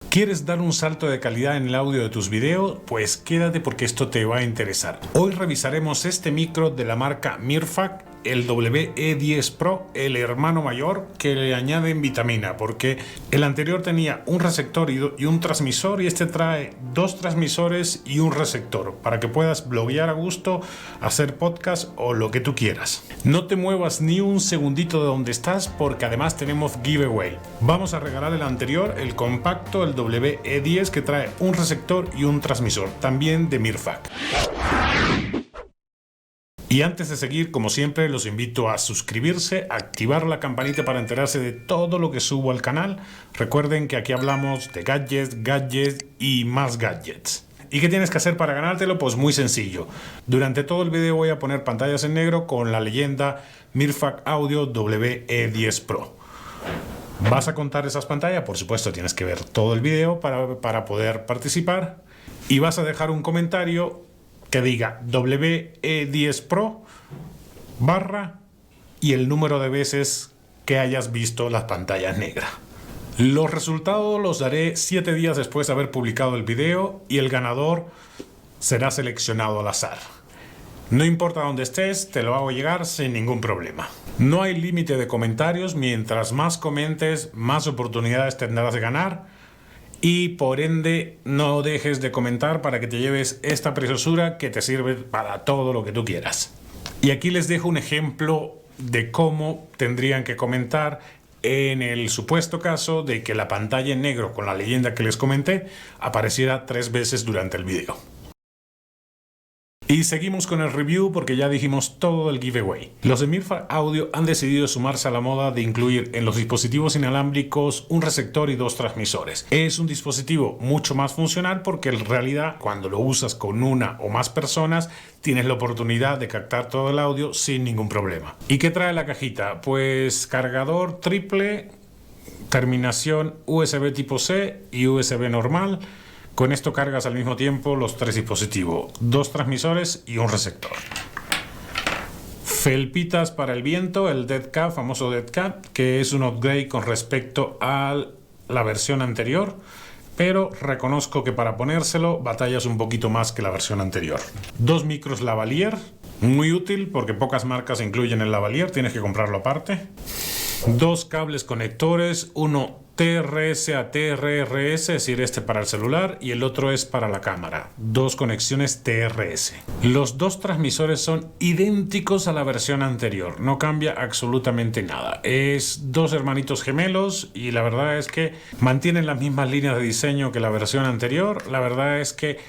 ¿Quieres dar un salto de calidad en el audio de tus videos? Pues quédate porque esto te va a interesar. Hoy revisaremos este micro de la marca Mirfac, el WE10 Pro, el hermano mayor que le añaden vitamina, porque el anterior tenía un receptor y un transmisor, y este trae dos transmisores y un receptor para que puedas bloguear a gusto, hacer podcast o lo que tú quieras. No te muevas ni un segundito de donde estás porque además tenemos giveaway. Vamos a regalar el anterior, el compacto, el WE10, que trae un receptor y un transmisor, también de Mirfac. Y antes de seguir, como siempre, los invito a suscribirse, activar la campanita para enterarse de todo lo que subo al canal. Recuerden que aquí hablamos de gadgets y más gadgets. ¿Y qué tienes que hacer para ganártelo? Pues muy sencillo. Durante todo el video voy a poner pantallas en negro con la leyenda Mirfac Audio WE10 Pro. ¿Vas a contar esas pantallas? Por supuesto, tienes que ver todo el video para poder participar. Y vas a dejar un comentario que diga WE10 Pro barra y el número de veces que hayas visto las pantallas negras. Los resultados los daré 7 días después de haber publicado el video y el ganador será seleccionado al azar. No importa dónde estés, te lo hago llegar sin ningún problema. No hay límite de comentarios, mientras más comentes, más oportunidades tendrás de ganar. Y por ende, no dejes de comentar para que te lleves esta preciosura que te sirve para todo lo que tú quieras. Y aquí les dejo un ejemplo de cómo tendrían que comentar en el supuesto caso de que la pantalla en negro con la leyenda que les comenté apareciera 3 veces durante el video. Y seguimos con el review porque ya dijimos todo el giveaway. Los de Mirfac Audio han decidido sumarse a la moda de incluir en los dispositivos inalámbricos un receptor y 2 transmisores. Es un dispositivo mucho más funcional porque en realidad cuando lo usas con una o más personas tienes la oportunidad de captar todo el audio sin ningún problema. ¿Y qué trae la cajita? Pues cargador triple, terminación USB tipo C y USB normal. Con esto cargas al mismo tiempo los 3 dispositivos, 2 transmisores y un receptor. Felpitas para el viento, el Dead Cat, famoso Dead Cat, que es un upgrade con respecto a la versión anterior, pero reconozco que para ponérselo batallas un poquito más que la versión anterior. 2 micros lavalier, muy útil porque pocas marcas incluyen el lavalier, tienes que comprarlo aparte. 2 cables conectores, uno TRS a TRRS, es decir, este para el celular y el otro es para la cámara. 2 conexiones TRS. Los 2 transmisores son idénticos a la versión anterior, no cambia absolutamente nada. Es 2 hermanitos gemelos y la verdad es que mantienen las mismas líneas de diseño que la versión anterior. La verdad es que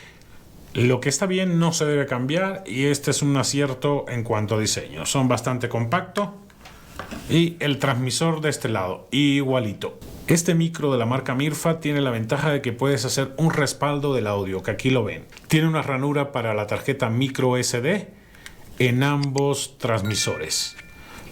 lo que está bien no se debe cambiar y este es un acierto en cuanto a diseño. Son bastante compactos. Y el transmisor de este lado, igualito. Este micro de la marca Mirfac tiene la ventaja de que puedes hacer un respaldo del audio, que aquí lo ven. Tiene una ranura para la tarjeta micro SD en ambos transmisores,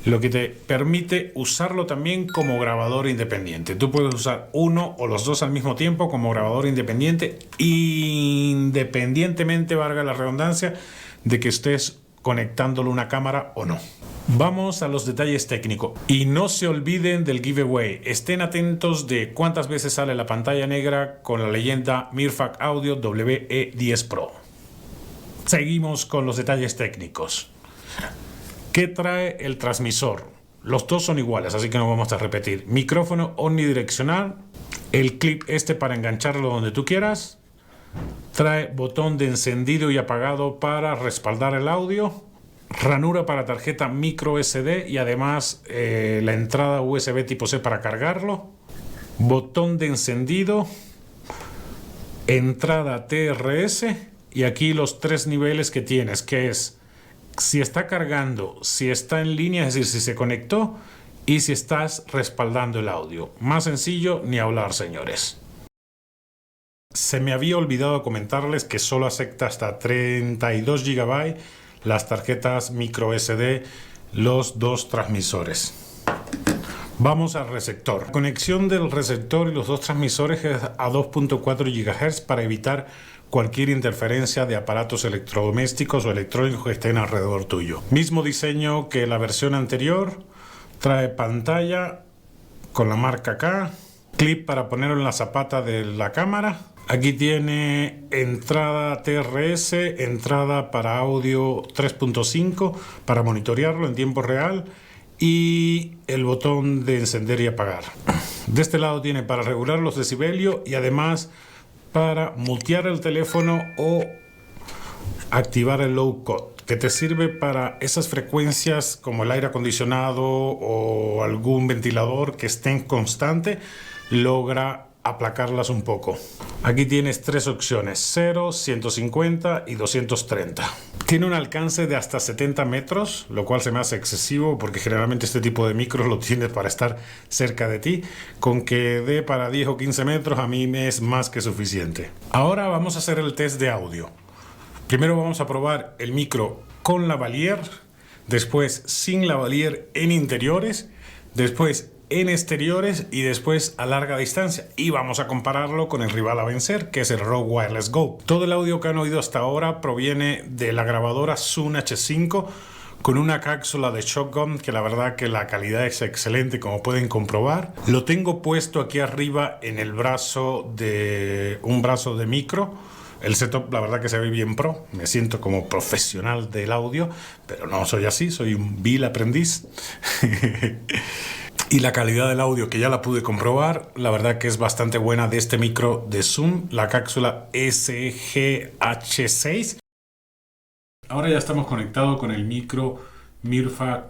lo que te permite usarlo también como grabador independiente. Tú puedes usar uno o los dos al mismo tiempo como grabador independiente, independientemente, valga la redundancia, de que estés conectándolo a una cámara o no. Vamos a los detalles técnicos y no se olviden del giveaway. Estén atentos de cuántas veces sale la pantalla negra con la leyenda Mirfac Audio WE10 Pro. Seguimos con los detalles técnicos. ¿Qué trae el transmisor? Los dos son iguales, así que no vamos a repetir. Micrófono omnidireccional, el clip este para engancharlo donde tú quieras. Trae botón de encendido y apagado para respaldar el audio. Ranura para tarjeta micro SD y además la entrada USB tipo C para cargarlo. Botón de encendido. Entrada TRS. Y aquí los 3 niveles que tienes, que es si está cargando, si está en línea, es decir, si se conectó, y si estás respaldando el audio. Más sencillo ni hablar, señores. Se me había olvidado comentarles que solo acepta hasta 32 GB las tarjetas micro SD, los 2 transmisores. Vamos al receptor. La conexión del receptor y los 2 transmisores es a 2.4 GHz para evitar cualquier interferencia de aparatos electrodomésticos o electrónicos que estén alrededor tuyo. Mismo diseño que la versión anterior, trae pantalla con la marca K, clip para ponerlo en la zapata de la cámara. Aquí tiene entrada TRS, entrada para audio 3.5 para monitorearlo en tiempo real y el botón de encender y apagar. De este lado tiene para regular los decibelios y además para mutear el teléfono o activar el low cut, que te sirve para esas frecuencias como el aire acondicionado o algún ventilador que estén constante, logra aplacarlas un poco. Aquí tienes tres opciones: 0, 150 y 230. Tiene un alcance de hasta 70 metros, lo cual se me hace excesivo porque generalmente este tipo de micros lo tienes para estar cerca de ti. Con que dé para 10 o 15 metros a mí me es más que suficiente. Ahora vamos a hacer el test de audio. Primero vamos a probar el micro con lavalier, después sin lavalier en interiores, después en exteriores y después a larga distancia, y vamos a compararlo con el rival a vencer, que es el Rode Wireless Go. Todo el audio que han oído hasta ahora proviene de la grabadora Zoom H5 con una cápsula de shotgun, que la verdad que la calidad es excelente, como pueden comprobar. Lo tengo puesto aquí arriba en el brazo de un brazo de micro. El setup la verdad que se ve bien pro, me siento como profesional del audio, pero no soy así, soy un vil aprendiz. Y la calidad del audio, que ya la pude comprobar, la verdad que es bastante buena de este micro de Zoom, la cápsula SGH6. Ahora ya estamos conectados con el micro Mirfac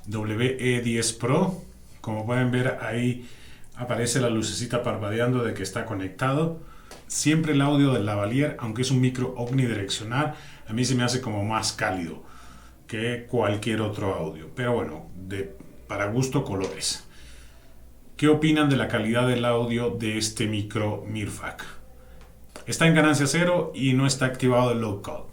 WE10 Pro. Como pueden ver, ahí aparece la lucecita parpadeando de que está conectado. Siempre el audio del lavalier, aunque es un micro omnidireccional, a mí se me hace como más cálido que cualquier otro audio. Pero bueno, para gusto colores. ¿Qué opinan de la calidad del audio de este micro Mirfac? Está en ganancia cero y no está activado el low cut.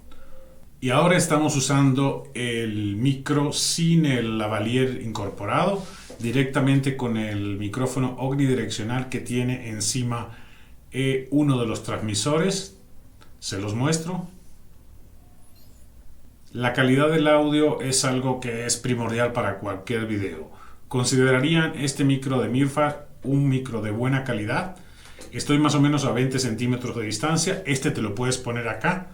Y ahora estamos usando el micro sin el lavalier incorporado, directamente con el micrófono omnidireccional que tiene encima uno de los transmisores. Se los muestro. La calidad del audio es algo que es primordial para cualquier video. ¿Considerarían este micro de Mirfac un micro de buena calidad? Estoy más o menos a 20 centímetros de distancia. Este te lo puedes poner acá.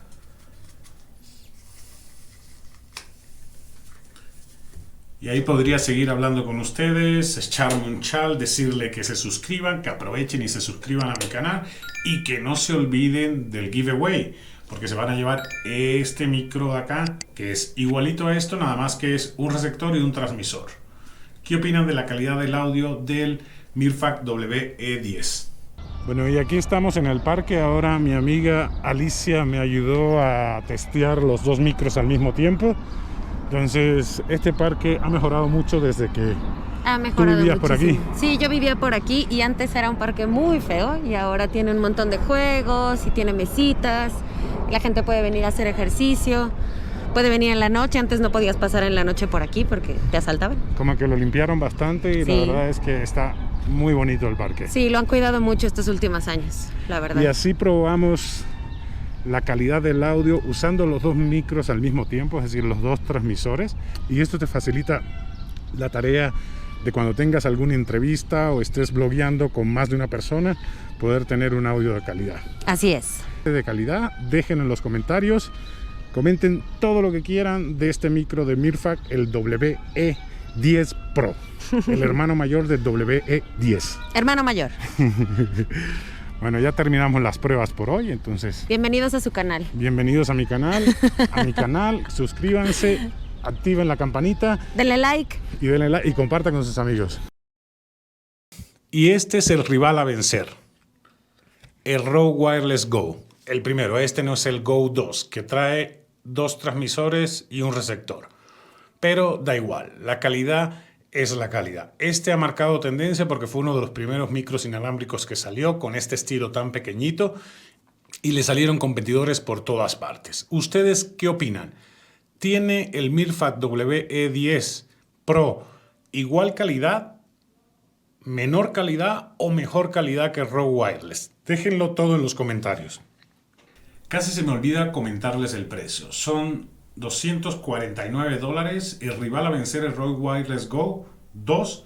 Y ahí podría seguir hablando con ustedes, echarme un chal, decirle que se suscriban, que aprovechen y se suscriban a mi canal y que no se olviden del giveaway, porque se van a llevar este micro de acá, que es igualito a esto, nada más que es un receptor y un transmisor. ¿Qué opinan de la calidad del audio del Mirfac WE10? Bueno, y aquí estamos en el parque. Ahora mi amiga Alicia me ayudó a testear los dos micros al mismo tiempo. Entonces, este parque ha mejorado mucho desde que tú vivías por aquí. Sí, yo vivía por aquí y antes era un parque muy feo y ahora tiene un montón de juegos y tiene mesitas. La gente puede venir a hacer ejercicio, puede venir en la noche. Antes no podías pasar en la noche por aquí porque te asaltaban. Como que lo limpiaron bastante y sí, la verdad es que está muy bonito el parque. Sí, lo han cuidado mucho estos últimos años, la verdad. Y así probamos la calidad del audio usando los dos micros al mismo tiempo, es decir, los dos transmisores, y esto te facilita la tarea de cuando tengas alguna entrevista o estés blogueando con más de una persona, poder tener un audio de calidad. Así es. De calidad, dejen en los comentarios, comenten todo lo que quieran de este micro de Mirfac, el WE10 Pro, el hermano mayor del WE10. Hermano mayor. Bueno, ya terminamos las pruebas por hoy, entonces... Bienvenidos a su canal. Bienvenidos a mi canal, suscríbanse, activen la campanita. Denle like. Y compartan con sus amigos. Y este es el rival a vencer. El Rode Wireless Go. El primero, este no es el Go 2, que trae dos transmisores y un receptor. Pero da igual, la calidad es la calidad. Este ha marcado tendencia porque fue uno de los primeros micros inalámbricos que salió con este estilo tan pequeñito y le salieron competidores por todas partes. ¿Ustedes qué opinan? ¿Tiene el Mirfac WE10 Pro igual calidad, menor calidad o mejor calidad que el Rode Wireless? Déjenlo todo en los comentarios. Casi se me olvida comentarles el precio. Son $249. El rival a vencer, el Rode Wireless Go 2,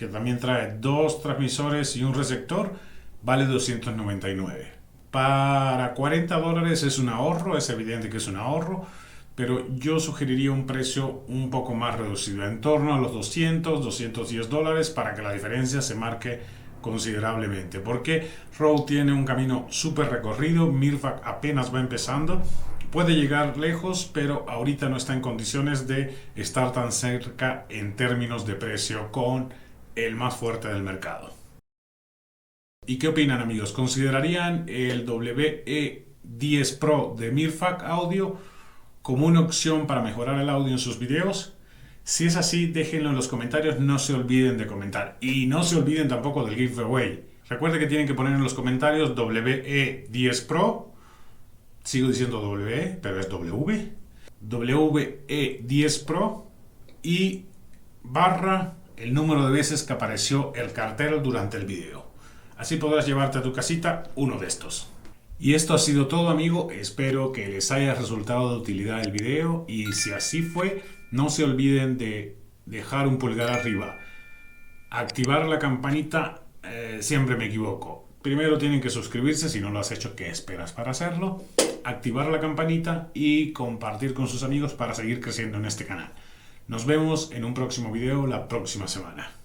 que también trae 2 transmisores y un receptor, vale $299. Para $40 es un ahorro, es evidente que es un ahorro, pero yo sugeriría un precio un poco más reducido, en torno a los $210 para que la diferencia se marque considerablemente, porque Rode tiene un camino súper recorrido, Mirvac apenas va empezando, puede llegar lejos, pero ahorita no está en condiciones de estar tan cerca en términos de precio con el más fuerte del mercado. ¿Y qué opinan, amigos? ¿Considerarían el WE10 Pro de Mirvac Audio como una opción para mejorar el audio en sus videos? Si es así, déjenlo en los comentarios, no se olviden de comentar. Y no se olviden tampoco del giveaway. Recuerden que tienen que poner en los comentarios WE10 Pro, sigo diciendo W, pero es W, WE10 Pro y barra el número de veces que apareció el cartel durante el video. Así podrás llevarte a tu casita uno de estos. Y esto ha sido todo, amigo. Espero que les haya resultado de utilidad el video y si así fue, no se olviden de dejar un pulgar arriba. Activar la campanita, siempre me equivoco. Primero tienen que suscribirse, si no lo has hecho, ¿qué esperas para hacerlo? Activar la campanita y compartir con sus amigos para seguir creciendo en este canal. Nos vemos en un próximo video la próxima semana.